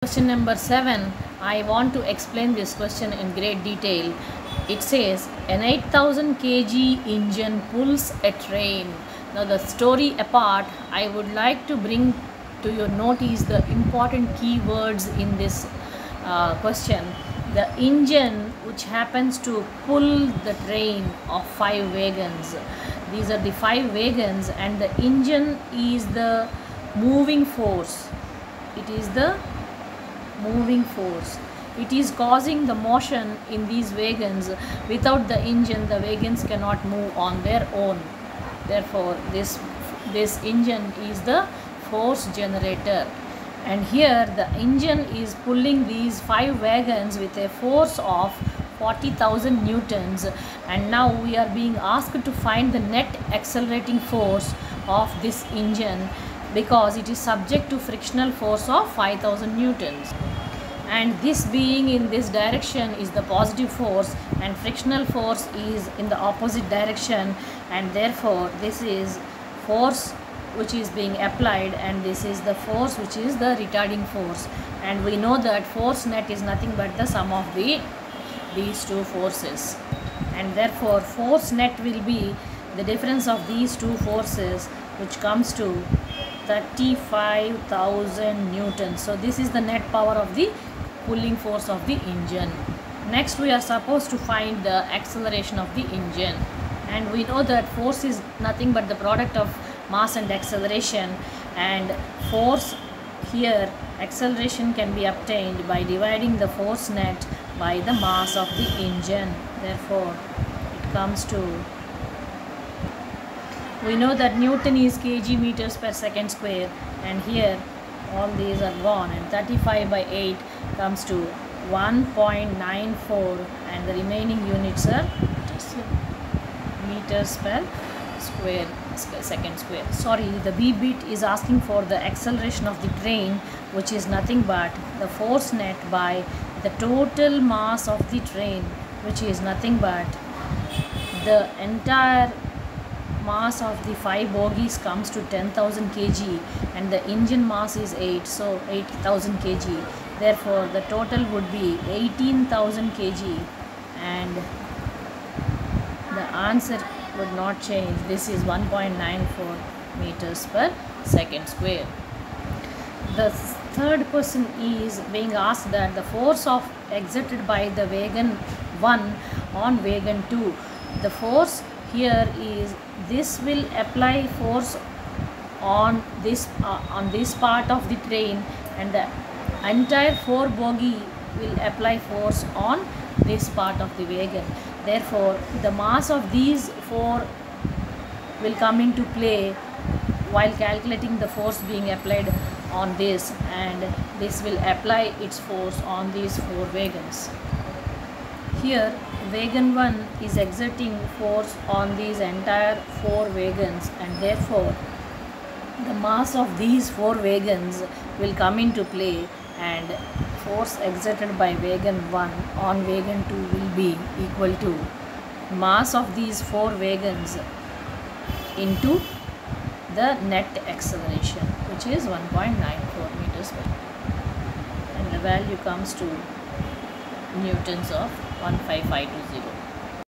Question number 7. I want to explain this question in great detail. It says an 8000 kg engine pulls a train. Now the story apart, I would like to bring to your notice the important keywords in this question. The engine which happens to pull the train of 5 wagons. These are the 5 wagons and the engine is the moving force. It is the moving force. It is causing the motion in these wagons. Without the engine, the wagons cannot move on their own. Therefore, this engine is the force generator. And here the engine is pulling these 5 wagons with a force of 40,000 newtons, and now we are being asked to find the net accelerating force of this engine because it is subject to frictional force of 5000 newtons, and this being in this direction is the positive force and frictional force is in the opposite direction, and therefore this is force which is being applied and this is the force which is the retarding force. And we know that force net is nothing but the sum of these two forces, and therefore force net will be the difference of these two forces, which comes to 35,000 newtons. So this is the net power of the pulling force of the engine. Next we are supposed to find the acceleration of the engine, and we know that force is nothing but the product of mass and acceleration, and force here, acceleration can be obtained by dividing the force net by the mass of the engine. Therefore it comes to, we know that Newton is kg meters per second square, and here all these are gone, and 35 by 8 comes to 1.94, and the remaining units are meters per second square. Sorry, the B bit is asking for the acceleration of the train, which is nothing but the force net by the total mass of the train, which is nothing but the entire mass of the 5 bogies comes to 10,000 kg, and the engine mass is 8, so 8,000 kg. Therefore the total would be 18,000 kg, and the answer would not change. This is 1.94 meters per second square. The third question is being asked that the force of exerted by the wagon 1 on wagon 2. The force here is, this will apply force on this part of the train, and the entire 4 bogie will apply force on this part of the wagon. Therefore the mass of these 4 will come into play while calculating the force being applied on this, and this will apply its force on these 4 wagons. Here wagon 1 is exerting force on these entire 4 wagons, and therefore the mass of these 4 wagons will come into play, and force exerted by wagon 1 on wagon 2 will be equal to mass of these 4 wagons into the net acceleration, which is 1.94 meters per, and the value comes to newtons of 15520.